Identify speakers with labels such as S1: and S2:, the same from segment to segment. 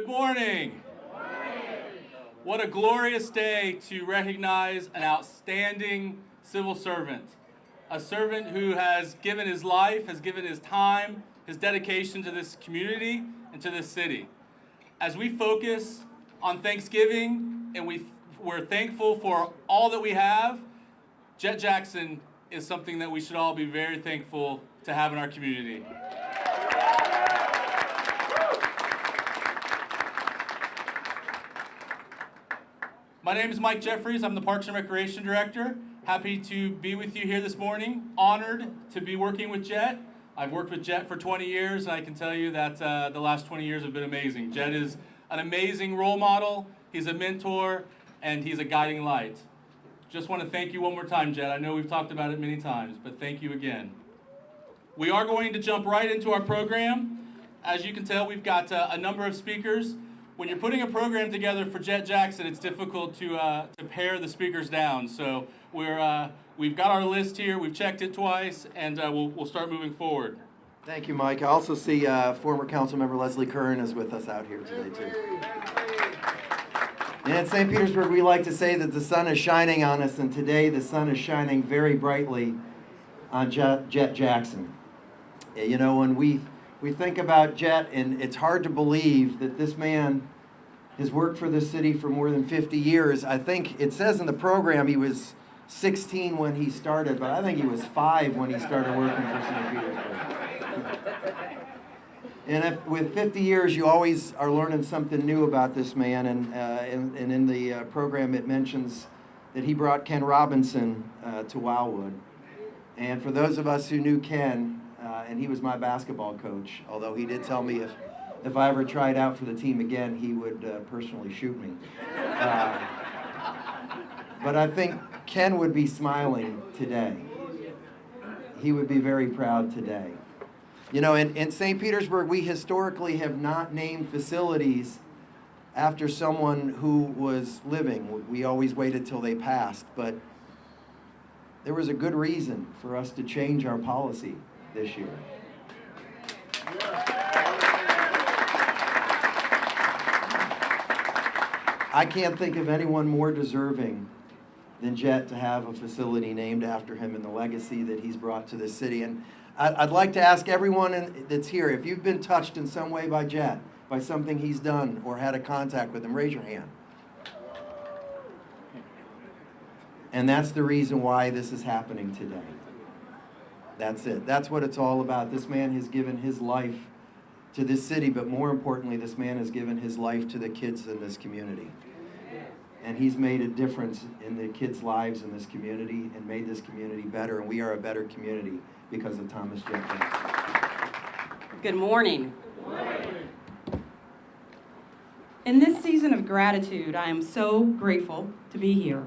S1: morning. What a glorious day to recognize an outstanding civil servant. A servant who has given his life, has given his time, his dedication to this community and to this city. As we focus on Thanksgiving and we're thankful for all that we have, Jet Jackson is something that we should all be very thankful to have in our community. My name is Mike Jeffries. I'm the Parks and Recreation Director. Happy to be with you here this morning. Honored to be working with Jet. I've worked with Jet for 20 years, and I can tell you that the last 20 years have been amazing. Jet is an amazing role model. He's a mentor, and he's a guiding light. Just want to thank you one more time, Jet. I know we've talked about it many times, but thank you again. We are going to jump right into our program. As you can tell, we've got a number of speakers. When you're putting a program together for Jet Jackson, it's difficult to pare the speakers down. So we've got our list here. We've checked it twice, and we'll start moving forward.
S2: Thank you, Mike. I also see former Councilmember Leslie Curran is with us out here today, too. And in St. Petersburg, we like to say that the sun is shining on us, and today the sun is shining very brightly on Jet Jackson. You know, when we think about Jet, and it's hard to believe that this man has worked for this city for more than 50 years. I think it says in the program he was 16 when he started, but I think he was 5 when he started working for St. Petersburg. And with 50 years, you always are learning something new about this man, and in the program it mentions that he brought Ken Robinson to Wildwood. And for those of us who knew Ken, and he was my basketball coach, although he did tell me if I ever tried out for the team again, he would personally shoot me. But I think Ken would be smiling today. He would be very proud today. You know, in St. Petersburg, we historically have not named facilities after someone who was living. We always waited till they passed, but there was a good reason for us to change our policy this year. I can't think of anyone more deserving than Jet to have a facility named after him and the legacy that he's brought to this city. And I'd like to ask everyone that's here, if you've been touched in some way by Jet, by something he's done or had a contact with him, raise your hand. And that's the reason why this is happening today. That's it. That's what it's all about. This man has given his life to this city, but more importantly, this man has given his life to the kids in this community. And he's made a difference in the kids' lives in this community and made this community better, and we are a better community because of Thomas Jet Jackson.
S3: Good morning. Good morning. In this season of gratitude, I am so grateful to be here.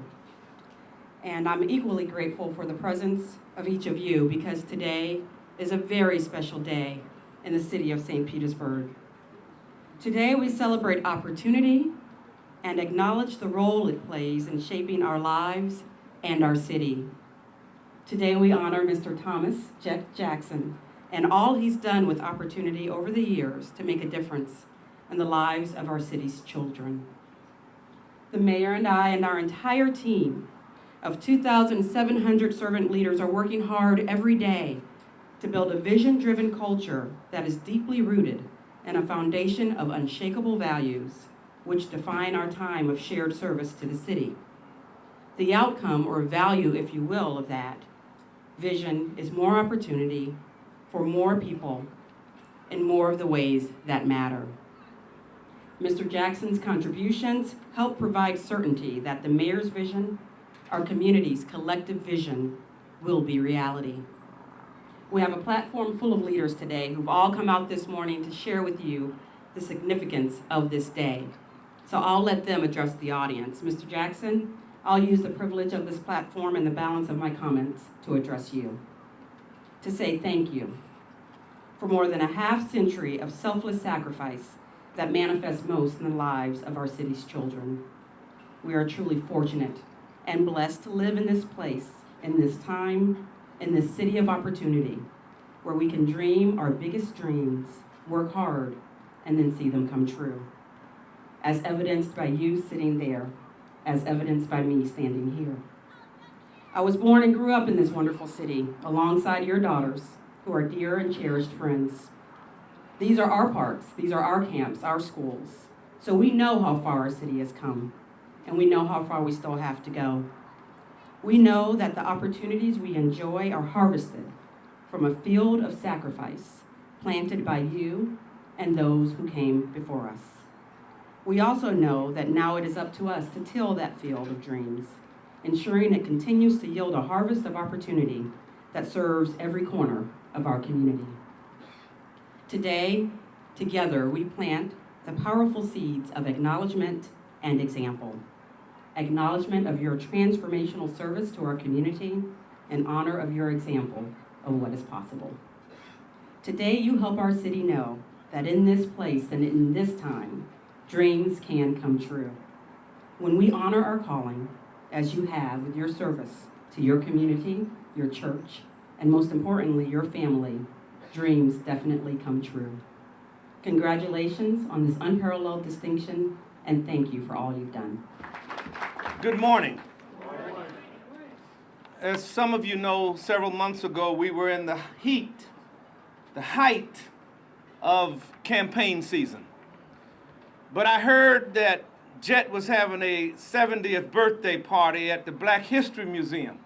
S3: And I'm equally grateful for the presence of each of you, because today is a very special day in the city of St. Petersburg. Today we celebrate opportunity and acknowledge the role it plays in shaping our lives and our city. Today we honor Mr. Thomas Jet Jackson and all he's done with opportunity over the years to make a difference in the lives of our city's children. The mayor and I and our entire team of 2,700 servant leaders are working hard every day to build a vision-driven culture that is deeply rooted in a foundation of unshakable values which define our time of shared service to the city. The outcome, or value, if you will, of that vision is more opportunity for more people in more of the ways that matter. Mr. Jackson's contributions help provide certainty that the mayor's vision, our community's collective vision, will be reality. We have a platform full of leaders today who've all come out this morning to share with you the significance of this day. So I'll let them address the audience. Mr. Jackson, I'll use the privilege of this platform and the balance of my comments to address you. To say thank you for more than a half-century of selfless sacrifice that manifests most in the lives of our city's children. We are truly fortunate and blessed to live in this place, in this time, in this city of opportunity, where we can dream our biggest dreams, work hard, and then see them come true. as evidenced by you sitting there, as evidenced by me standing here. I was born and grew up in this wonderful city alongside your daughters, who are dear and cherished friends. These are our parks, these are our camps, our schools. So we know how far our city has come, and we know how far we still have to go. We know that the opportunities we enjoy are harvested from a field of sacrifice planted by you and those who came before us. We also know that now it is up to us to till that field of dreams, ensuring it continues to yield a harvest of opportunity that serves every corner of our community. Today, together, we plant the powerful seeds of acknowledgement and example. Acknowledgement of your transformational service to our community, and honor of your example of what is possible. Today, you help our city know that in this place and in this time, dreams can come true. When we honor our calling, as you have with your service to your community, your church, and most importantly, your family, dreams definitely come true. Congratulations on this unparalleled distinction, and thank you for all you've done.
S4: Good morning. As some of you know, several months ago, we were in the height of campaign season. But I heard that Jet was having a 70th birthday party at the Black History Museum.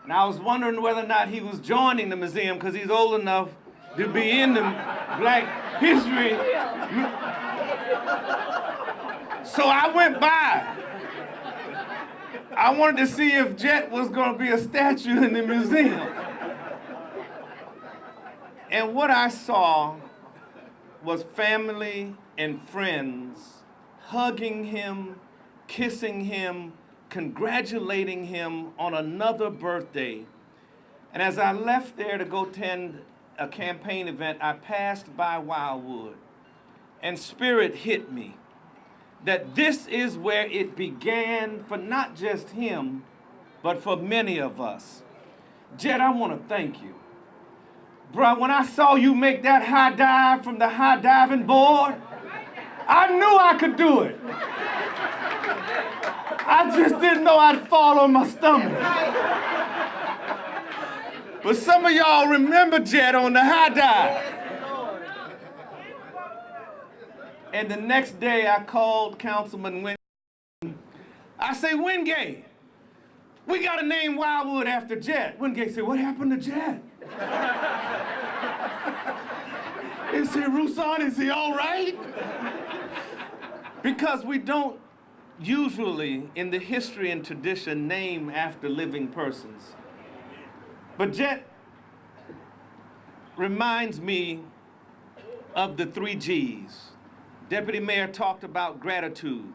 S4: And I was wondering whether or not he was joining the museum because he's old enough to be in the Black History. So I went by. I wanted to see if Jet was going to be a statue in the museum. And what I saw was family and friends hugging him, kissing him, congratulating him on another birthday. And as I left there to go attend a campaign event, I passed by Wildwood, and spirit hit me that this is where it began for not just him, but for many of us. Jet, I want to thank you. Bruh, when I saw you make that high dive from the high diving board, I knew I could do it. I just didn't know I'd fall on my stomach. But some of y'all remember Jet on the high dive. And the next day I called Councilman Wingate. I say, Wingate, we got to name Wildwood after Jet. Wingate said, what happened to Jet? Is he Roussan? Is he all right? Because we don't usually, in the history and tradition, name after living persons. But Jet reminds me of the 3 G's. Deputy Mayor talked about gratitude.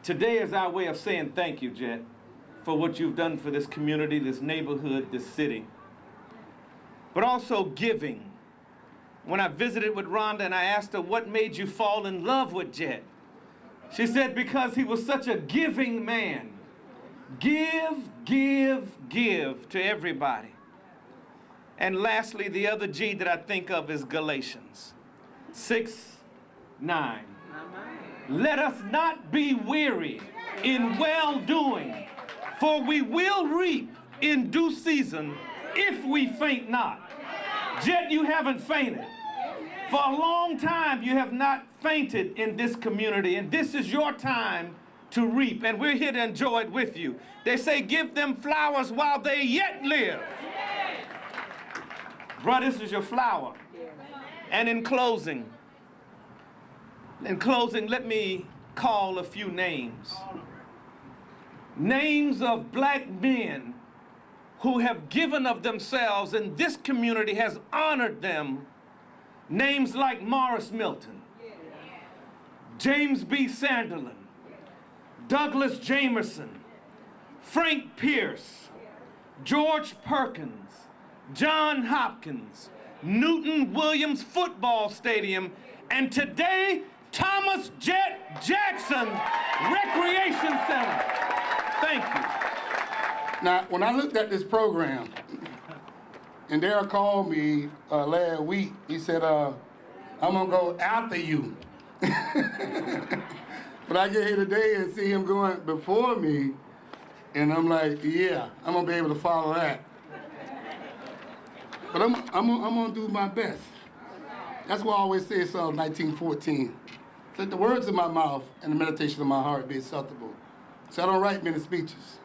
S4: Today is our way of saying thank you, Jet, for what you've done for this community, this neighborhood, this city. But also giving. When I visited with Rhonda and I asked her, what made you fall in love with Jet? She said, because he was such a giving man. Give, give, give to everybody. And lastly, the other G that I think of is Galatians 6:9. Let us not be weary in well-doing, for we will reap in due season if we faint not. Jet, you haven't fainted. For a long time, you have not fainted in this community, and this is your time to reap, and we're here to enjoy it with you. They say, give them flowers while they yet live. Bro, this is your flower. And in closing, let me call a few names. Names of black men who have given of themselves, and this community has honored them. Names like Morris Milton, James B. Sanderlin, Douglas Jamerson, Frank Pierce, George Perkins, John Hopkins, Newton Williams Football Stadium, and today, Thomas Jet Jackson Recreation Center. Thank you.
S5: Now, when I looked at this program, and Darryl called me last week, he said, I'm gonna go after you. But I get here today and see him going before me, and I'm like, yeah, I'm gonna be able to follow that. But I'm gonna do my best. That's why I always say Psalm 19:14. Let the words of my mouth and the meditation of my heart be acceptable. So I don't write many speeches.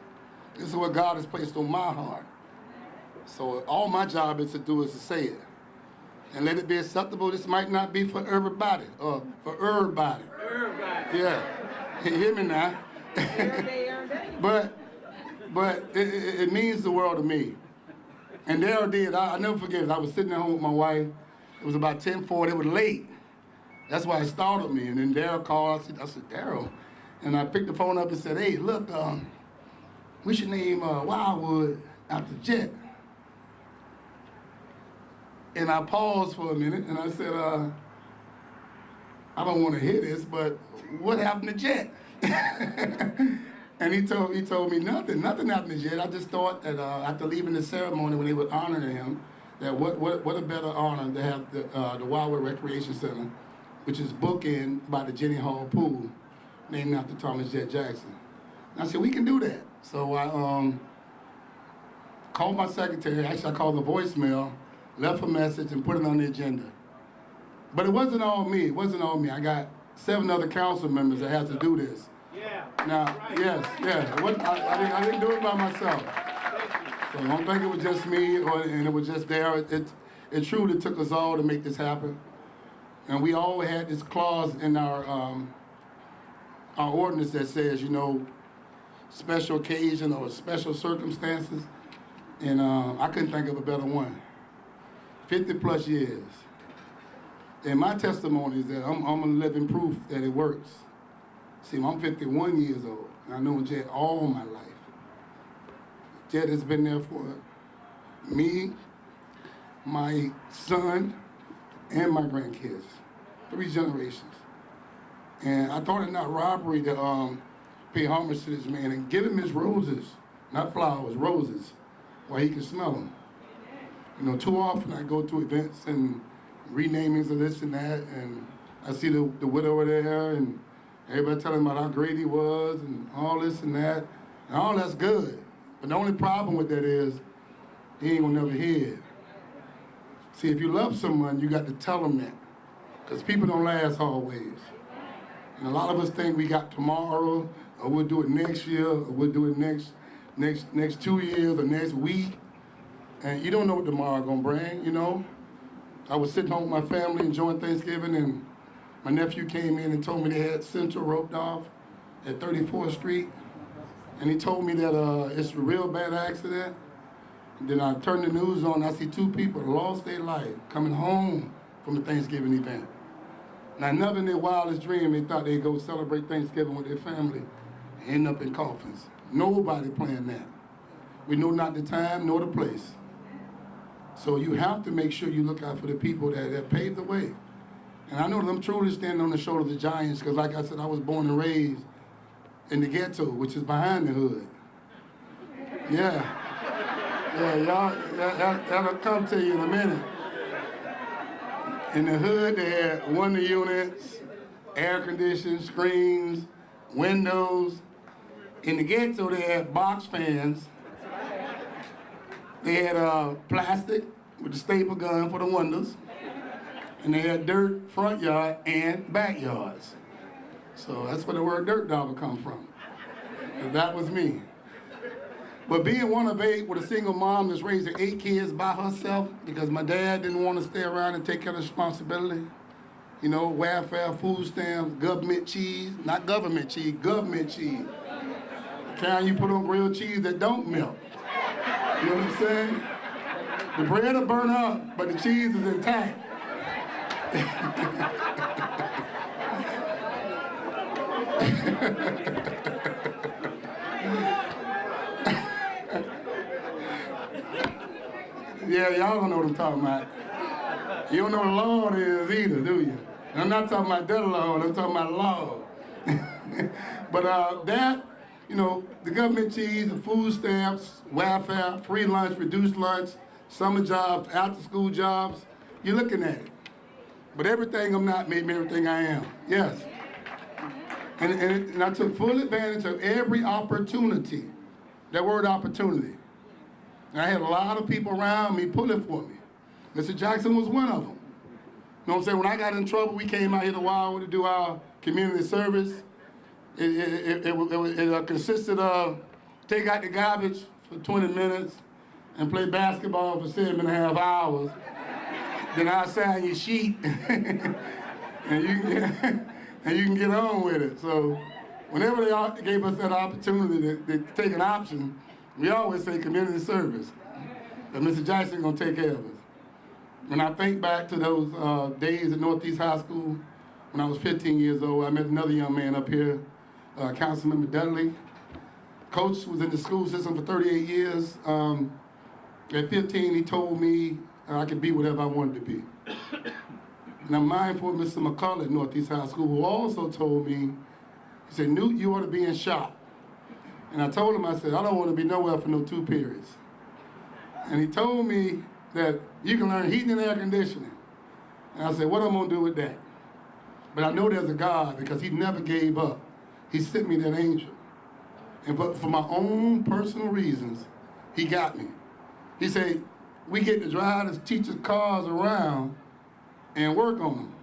S5: This is what God has placed on my heart. So all my job is to say it. And let it be acceptable. This might not be for everybody, or for everybody. Yeah, you hear me now? but it means the world to me. And Daryl did. I never forget it. I was sitting at home with my wife. It was about 10:40. It was late. That's why it startled me. And then Daryl called. I said, Daryl. And I picked the phone up and said, hey, look, we should name Wildwood after Jet. And I paused for a minute and I said, I don't want to hear this, but what happened to Jet? And he told me nothing happened to Jet. I just thought that after leaving the ceremony when they were honoring him, that what a better honor to have the Wildwood Recreation Center, which is bookend by the Jenny Hall Pool, named after Thomas Jet Jackson. And I said, we can do that. So I called my secretary, actually I called the voicemail, left a message and put it on the agenda. But it wasn't all me, I got 7 other council members that had to do this.
S4: Yeah.
S5: Now,
S4: right.
S5: yes, it wasn't, I didn't do it by myself. So I don't think it was just me and it was just there. It truly took us all to make this happen. And we all had this clause in our ordinance that says, special occasion or special circumstances. And I couldn't think of a better one. 50 plus years. And my testimony is that I'm a living proof that it works. See, I'm 51 years old, and I know Jet all my life. Jet has been there for me, my son, and my grandkids. 3 generations. And I thought it not robbery to pay homage to this man and give him his roses, not flowers, roses, while he can smell them. Too often I go to events and renamings of this and that, and I see the widow there, and everybody telling about how great he was, and all this and that, and all that's good. But the only problem with that is he ain't gonna never hear it. See, if you love someone, you got to tell them that, because people don't last always. And a lot of us think we got tomorrow, or we'll do it next year, or we'll do it next 2 years, or next week. And you don't know what tomorrow gonna bring, I was sitting home with my family enjoying Thanksgiving, and my nephew came in and told me they had Central roped off at 34th Street. And he told me that it's a real bad accident. And then I turned the news on, I see 2 people lost their life coming home from a Thanksgiving event. Now, never in their wildest dream they thought they'd go celebrate Thanksgiving with their family and end up in coffins. Nobody planned that. We know not the time nor the place. So you have to make sure you look out for the people that paved the way. And I know that I'm truly standing on the shoulders of giants, because like I said, I was born and raised in the ghetto, which is behind the hood. Yeah, y'all, that'll come to you in a minute. In the hood, they had wonder units, air conditioning, screens, windows. In the ghetto, they had box fans. They had plastic with the staple gun for the windows. And they had dirt front yard and backyards. So that's where the word dirt dog come from. And that was me. But being one of 8 with a single mom that's raising 8 kids by herself, because my dad didn't want to stay around and take care of the responsibility. Welfare, food stamps, government cheese, not government cheese, government cheese. The kind you put on grilled cheese that don't melt. You know what I'm saying? The bread will burn up, but the cheese is intact. Yeah, y'all don't know what I'm talking about. You don't know what Lord is either, do you? And I'm not talking about that Lord, I'm talking about Lord. But the government cheese, the food stamps, welfare, free lunch, reduced lunch, summer jobs, after school jobs, you're looking at it. But everything I'm not made me everything I am. Yes. And I took full advantage of every opportunity. That word opportunity. And I had a lot of people around me pulling for me. Mr. Jackson was one of them. You know what I'm saying? When I got in trouble, we came out here to Wildwood to do our community service. It consisted of take out the garbage for 20 minutes and play basketball for 7.5 hours. Then I'll sign your sheet and you can get on with it. So whenever they gave us that opportunity to take an option, we always say community service. That Mr. Jackson gonna take care of us. When I think back to those days at Northeast High School, when I was 15 years old, I met another young man up here, Councilmember Dudley. Coach was in the school system for 38 years. At 15, he told me I could be whatever I wanted to be. And I'm mindful of Mr. McCullough at Northeast High School, who also told me, he said, Newt, you ought to be in shop. And I told him, I said, I don't want to be nowhere for no 2 periods. And he told me that you can learn heating and air conditioning. And I said, what am I going to do with that? But I know there's a God because he never gave up. He sent me that angel. But for my own personal reasons, he got me. He said, we get to drive the teachers' cars around and work on them.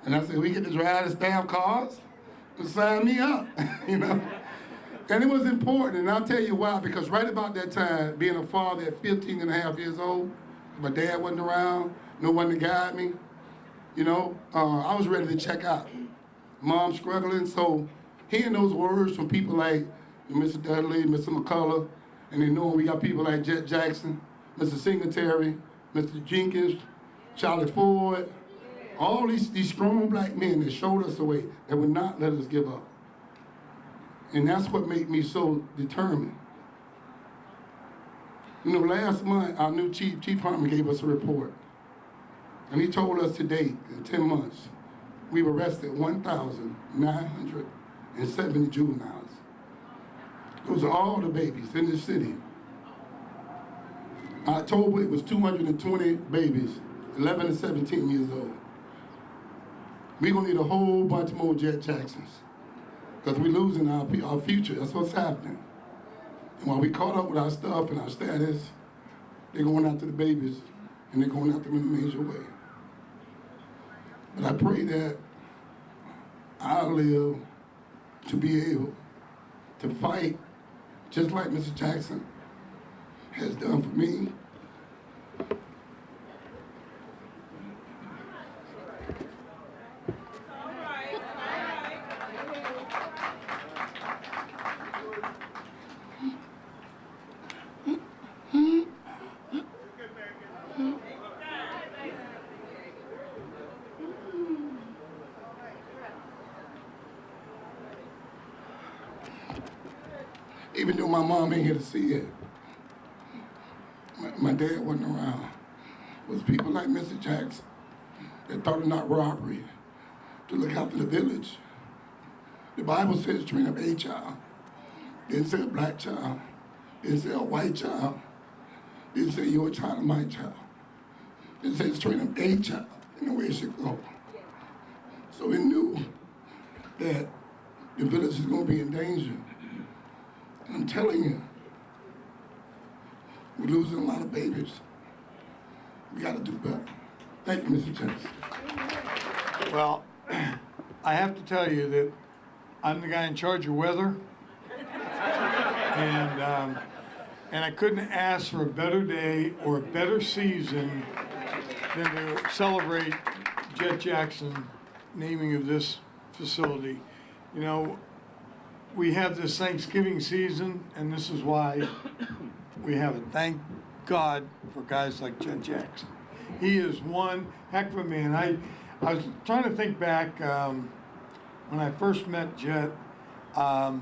S5: And I said, we get to drive the staff cars? And sign me up, you know? And it was important, and I'll tell you why, because right about that time, being a father at 15 and a half years old, my dad wasn't around, no one to guide me, you know, I was ready to check out. Mom struggling, so hearing those words from people like Mr. Dudley, Mr. McCullough, and then knowing we got people like Jet Jackson, Mr. Singletary, Mr. Jenkins, Charlie Ford, all these strong black men that showed us the way, that would not let us give up. And that's what made me so determined. You know, last month, our new Chief Harmon gave us a report. And he told us to date, in 10 months, we've arrested 1,970 juveniles. Those are all the babies in the city. October, it was 220 babies, 11 to 17 years old. We're gonna need a whole bunch more Jet Jacksons because we're losing our future. That's what's happening. And while we caught up with our stuff and our status, they're going after the babies and they're going after them in a major way. But I pray that I'll live to be able to fight just like Mr. Jackson has done for me. Even though my mom ain't here to see it, my dad wasn't around. It was people like Mr. Jackson that thought it not robbery to look after the village. The Bible says train up a child. Didn't say a black child. Didn't say a white child. Didn't say you're a child of my child. It says train up a child in the way it should go. So we knew that the village is going to be in danger. I'm telling you, we're losing a lot of babies. We got to do better. Thank you, Mr. Jackson.
S6: Well, I have to tell you that I'm the guy in charge of weather, and I couldn't ask for a better day or a better season than to celebrate Jet Jackson naming of this facility. You know, we have this Thanksgiving season, and this is why we have it. Thank God for guys like Jet Jackson. He is one heck of a man. I was trying to think back when I first met Jet. I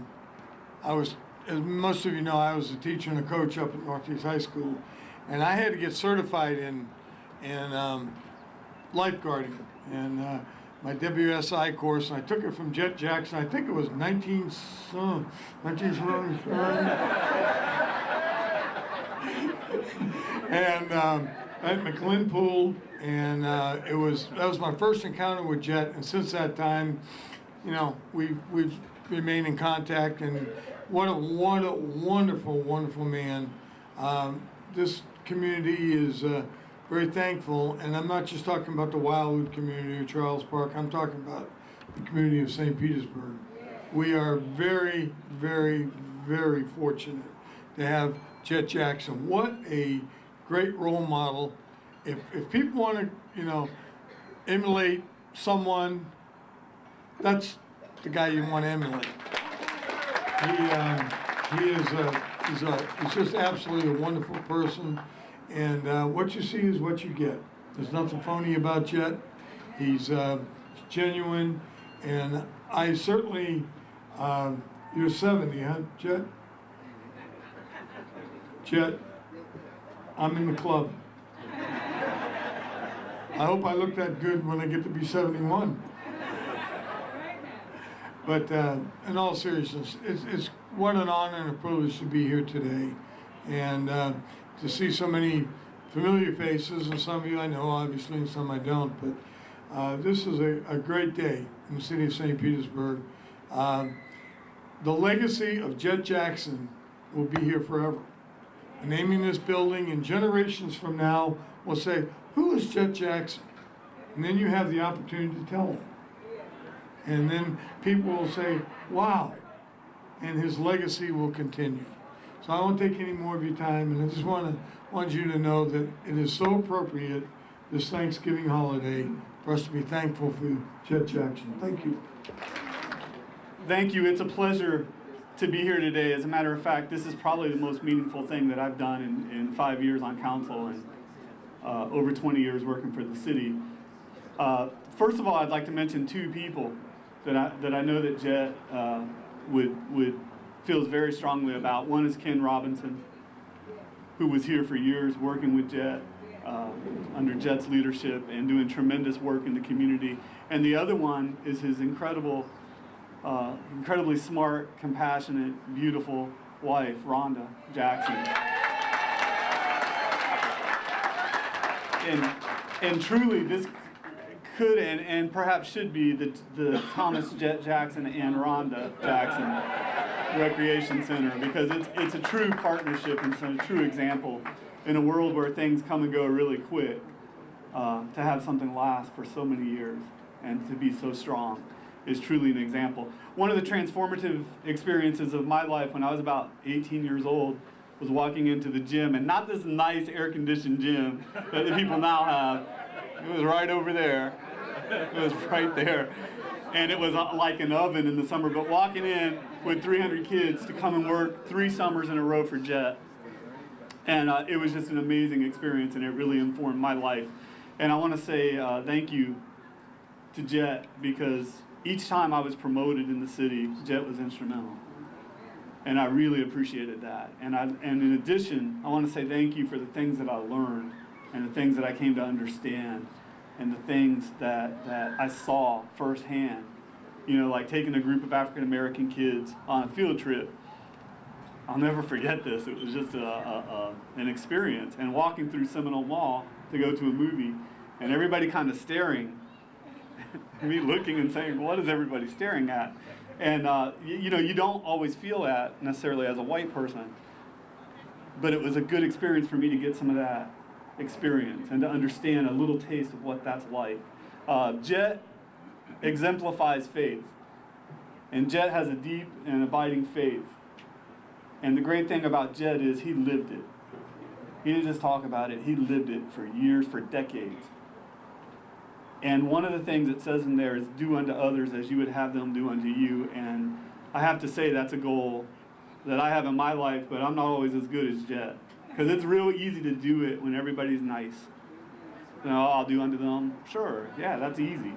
S6: was, as most of you know, I was a teacher and a coach up at Northeast High School, and I had to get certified in lifeguarding and my WSI course, and I took it from Jet Jackson. I think it was 1970. And at McLean Pool, and that was my first encounter with Jet, and since that time, you know, we've remained in contact, and what a wonderful, wonderful man. This community is very thankful, and I'm not just talking about the Wildwood community or Charles Park, I'm talking about the community of St. Petersburg. We are very, very, very fortunate to have Jet Jackson. What a great role model. If people want to, you know, emulate someone, that's the guy you want to emulate. He's just absolutely a wonderful person, and what you see is what you get. There's nothing phony about Jet. He's genuine, and I certainly, you're 70, huh, Jet? Jet, I'm in the club. I hope I look that good when I get to be 71. But in all seriousness, it's what an honor and a privilege to be here today, and to see so many familiar faces, and some of you I know, obviously, and some I don't. But this is a great day in the city of St. Petersburg. The legacy of Jet Jackson will be here forever. Naming this building, and generations from now will say, "Who is Jet Jackson?" And then you have the opportunity to tell them. And then people will say, "Wow," and his legacy will continue. So I won't take any more of your time, and I just want you to know that it is so appropriate this Thanksgiving holiday for us to be thankful for Jet Jackson. Thank you.
S7: Thank you. It's a pleasure to be here today. As a matter of fact, this is probably the most meaningful thing that I've done in 5 years on council and over 20 years working for the city. First of all, I'd like to mention two people that I know that Jet feels very strongly about. One is Ken Robinson, who was here for years working with Jet under Jet's leadership and doing tremendous work in the community. And the other one is his incredibly smart, compassionate, beautiful wife, Rhonda Jackson. And truly, this could and perhaps should be the Thomas Jet Jackson and Rhonda Jackson Recreation Center, because it's a true partnership and it's a true example in a world where things come and go really quick. To have something last for so many years and to be so strong is truly an example. One of the transformative experiences of my life when I was about 18 years old was walking into the gym, and not this nice air-conditioned gym that the people now have. It was right over there. It was right there. And it was like an oven in the summer, but walking in with 300 kids to come and work 3 summers in a row for Jet. And it was just an amazing experience, and it really informed my life. And I want to say thank you to Jet, because each time I was promoted in the city, Jet was instrumental. And I really appreciated that. And in addition, I want to say thank you for the things that I learned and the things that I came to understand and the things that I saw firsthand. You know, like taking a group of African American kids on a field trip. I'll never forget this. It was just an experience. And walking through Seminole Mall to go to a movie, and everybody kind of staring, me looking and saying, "What is everybody staring at?" And you know, you don't always feel that necessarily as a white person, but it was a good experience for me to get some of that experience and to understand a little taste of what that's like. Jet exemplifies faith, and Jet has a deep and abiding faith. And the great thing about Jet is he lived it. He didn't just talk about it, he lived it for years, for decades. And one of the things it says in there is do unto others as you would have them do unto you. And I have to say that's a goal that I have in my life, but I'm not always as good as Jet. Because it's real easy to do it when everybody's nice. You know, I'll do unto them. Sure, yeah, that's easy.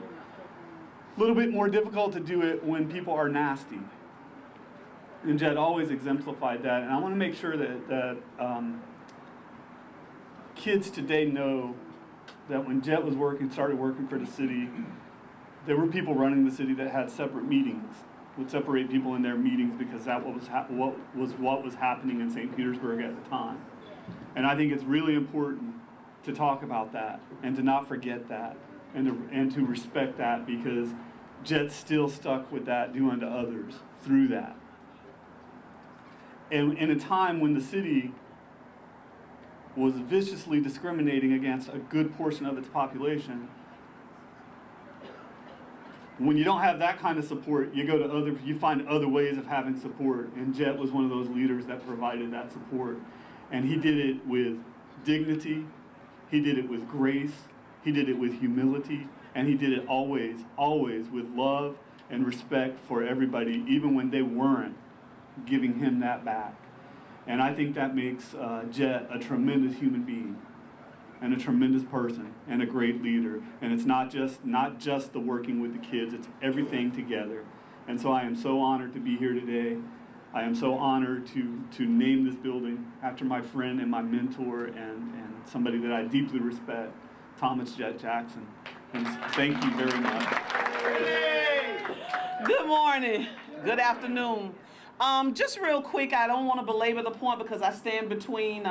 S7: A little bit more difficult to do it when people are nasty. And Jet always exemplified that. And I want to make sure that kids today know that when Jet was started working for the city, there were people running the city that had separate meetings, would separate people in their meetings because that what was happening in St. Petersburg at the time. And I think it's really important to talk about that and to not forget that and to respect that, because Jet still stuck with that, do unto others through that. And in a time when the city was viciously discriminating against a good portion of its population, when you don't have that kind of support, you find other ways of having support. And Jet was one of those leaders that provided that support. And he did it with dignity, he did it with grace, he did it with humility, and he did it always, always with love and respect for everybody, even when they weren't giving him that back. And I think that makes Jet a tremendous human being and a tremendous person and a great leader. And it's not just the working with the kids, it's everything together. And so I am so honored to be here today. I am so honored to name this building after my friend and my mentor and somebody that I deeply respect, Thomas Jet Jackson. And thank you very much.
S8: Good morning, good afternoon. Just real quick, I don't want to belabor the point because I stand between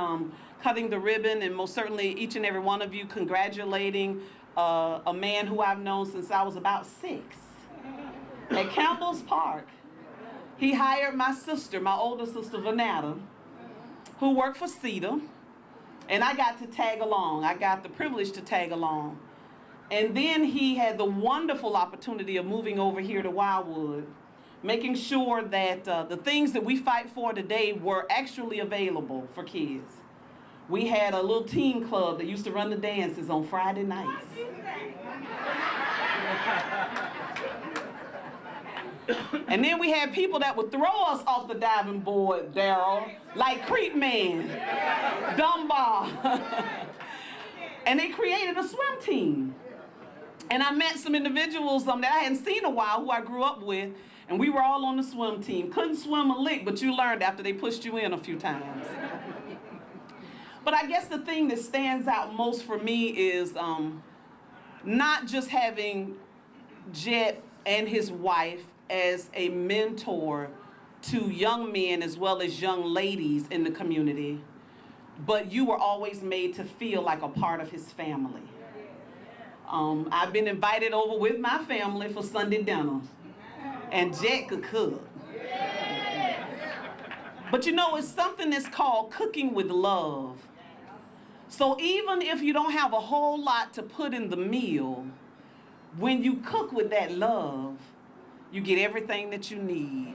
S8: cutting the ribbon and most certainly each and every one of you congratulating a man who I've known since I was about 6 at Campbell's Park. He hired my sister, my older sister, Vanetta, who worked for CETA, and I got to tag along. I got the privilege to tag along. And then he had the wonderful opportunity of moving over here to Wildwood, making sure that the things that we fight for today were actually available for kids. We had a little teen club that used to run the dances on Friday nights. And then we had people that would throw us off the diving board, Daryl, like Creep Man, Dunbar. And they created a swim team. And I met some individuals that I hadn't seen in a while who I grew up with, and we were all on the swim team. Couldn't swim a lick, but you learned after they pushed you in a few times. But I guess the thing that stands out most for me is not just having Jet and his wife as a mentor to young men as well as young ladies in the community, but you were always made to feel like a part of his family. I've been invited over with my family for Sunday dinners, and Jet could cook. But you know, it's something that's called cooking with love. So even if you don't have a whole lot to put in the meal, when you cook with that love, you get everything that you need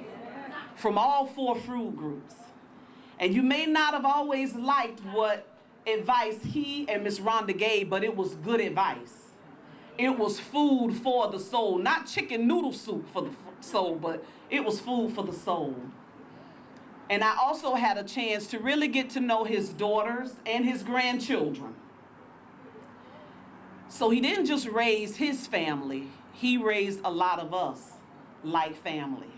S8: from all 4 food groups. And you may not have always liked what advice he and Miss Rhonda gave, but it was good advice. It was food for the soul, not chicken noodle soup for the soul, but it was food for the soul. And I also had a chance to really get to know his daughters and his grandchildren. So he didn't just raise his family, he raised a lot of us like family.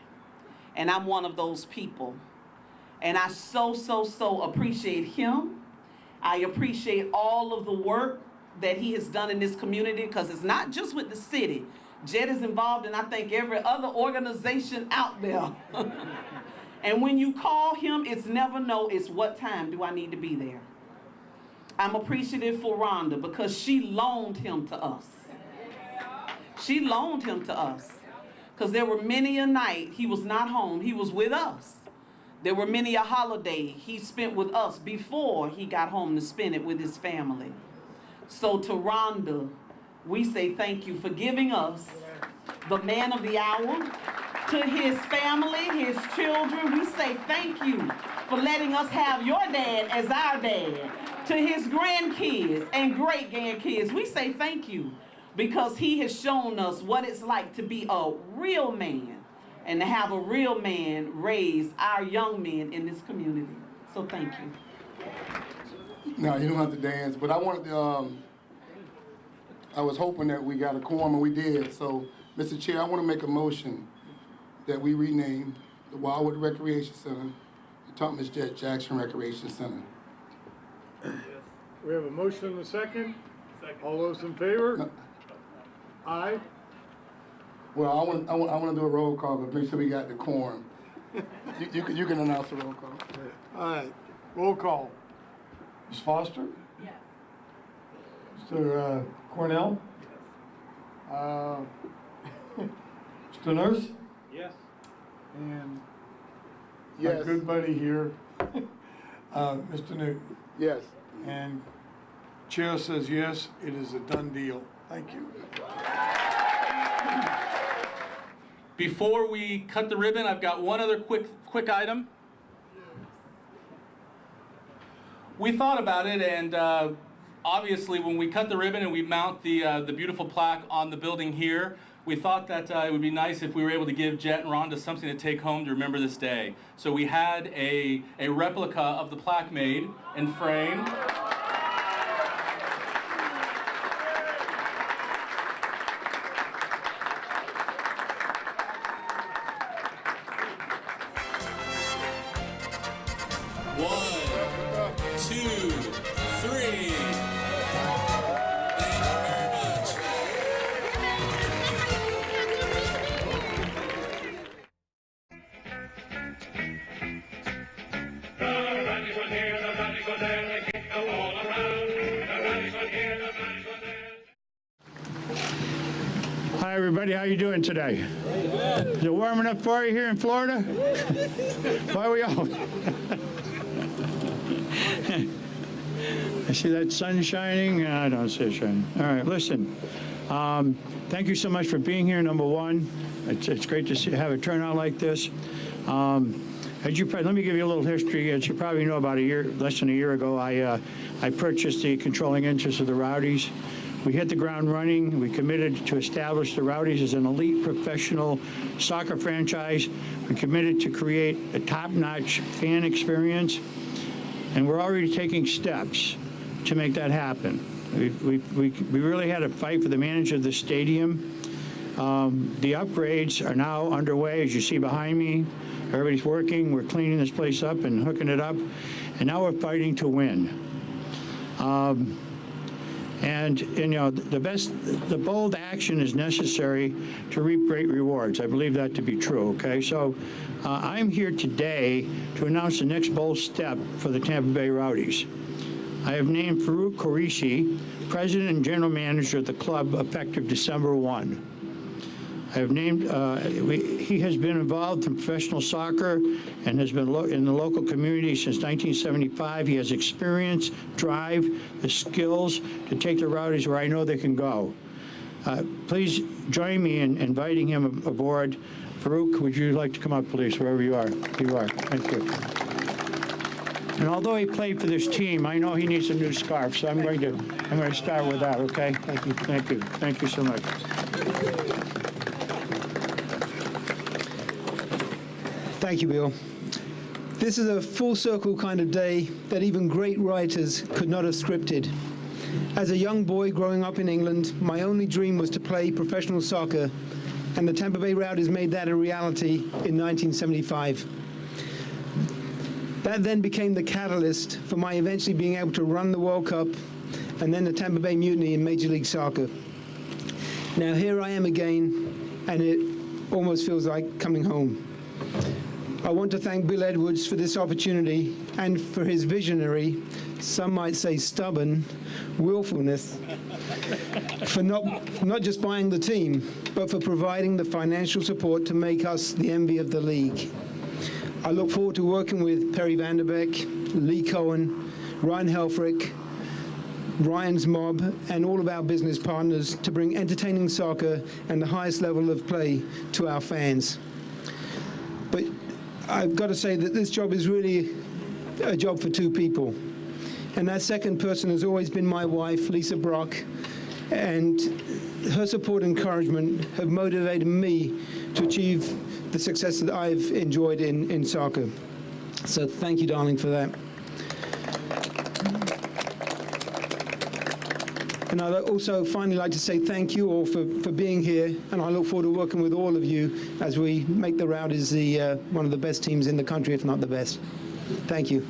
S8: And I'm one of those people. And I so appreciate him. I appreciate all of the work that he has done in this community, because it's not just with the city. Jet is involved in, I think, every other organization out there. And when you call him, it's never no, it's what time do I need to be there. I'm appreciative for Rhonda because she loaned him to us. She loaned him to us. Because there were many a night he was not home, he was with us. There were many a holiday he spent with us before he got home to spend it with his family. So to Rhonda, we say thank you for giving us the man of the hour. To his family, his children, we say thank you for letting us have your dad as our dad. To his grandkids and great-grandkids, we say thank you because he has shown us what it's like to be a real man and to have a real man raise our young men in this community. So thank you.
S5: No, you don't have to dance, but I wanted to, I was hoping that we got a quorum, and we did. So, Mr. Chair, I want to make a motion that we rename the Wildwood Recreation Center the Thomas Jet Jackson Recreation Center.
S6: We have a motion and a second. All those in favor?
S5: No.
S6: Aye.
S5: Well, I want to do a roll call, but make sure we got the quorum. You can announce the roll call.
S6: All right, roll call. Ms. Foster?
S3: Yes.
S6: Mr. Cornell? Mr. Nurse?
S7: Yes.
S6: And my
S5: Yes.
S6: good buddy here, Mr. Newton.
S5: Yes.
S6: And Chair says yes, it is a done deal. Thank you.
S1: Before we cut the ribbon, I've got one other quick item. We thought about it, and obviously when we cut the ribbon and we mount the beautiful plaque on the building here, we thought that it would be nice if we were able to give Jet and Rhonda something to take home to remember this day. So we had a replica of the plaque made and framed. One, two, three. Thank you very much.
S9: Hi, everybody. How you doing today? Is it warm enough for you here in Florida? Why are we all? I see that sun shining. I don't see it shining. All right, listen. Thank you so much for being here, number one. It's great to have a turnout like this. Let me give you a little history. As you probably know, about less than a year ago, I purchased the controlling interest of the Rowdies. We hit the ground running. We committed to establish the Rowdies as an elite professional soccer franchise. We committed to create a top-notch fan experience, and we're already taking steps to make that happen. We really had a fight for the manager of the stadium. The upgrades are now underway, as you see behind me. Everybody's working. We're cleaning this place up and hooking it up, and now we're fighting to win. And you know, the bold action is necessary to reap great rewards. I believe that to be true, okay? So I'm here today to announce the next bold step for the Tampa Bay Rowdies. I have named Farouk Qureshi President and General Manager of the club effective December 1. I have named, he has been involved in professional soccer and has been in the local community since 1975. He has experience, drive, the skills to take the Rowdies where I know they can go. Please join me in inviting him aboard. Farouk, would you like to come up, please, wherever you are? You are. Thank you. And although he played for this team, I know he needs a new scarf, so I'm going to start with that, okay? Thank you. Thank you. Thank you so much.
S10: Thank you, Bill. This is a full circle kind of day that even great writers could not have scripted. As a young boy growing up in England, my only dream was to play professional soccer, and the Tampa Bay Rowdies made that a reality in 1975. That then became the catalyst for my eventually being able to run the World Cup and then the Tampa Bay Mutiny in Major League Soccer. Now here I am again, and it almost feels like coming home. I want to thank Bill Edwards for this opportunity and for his visionary, some might say stubborn, willfulness for not just buying the team, but for providing the financial support to make us the envy of the league. I look forward to working with Perry Vanderbeek, Lee Cohen, Ryan Helfrich, Ryan's mob, and all of our business partners to bring entertaining soccer and the highest level of play to our fans. But I've got to say that this job is really a job for two people. And that second person has always been my wife, Lisa Brock, and her support and encouragement have motivated me to achieve the success that I've enjoyed in soccer. So thank you, darling, for that. And I'd also finally like to say thank you all for being here, and I look forward to working with all of you as we make the Rowdies one of the best teams in the country, if not the best. Thank you.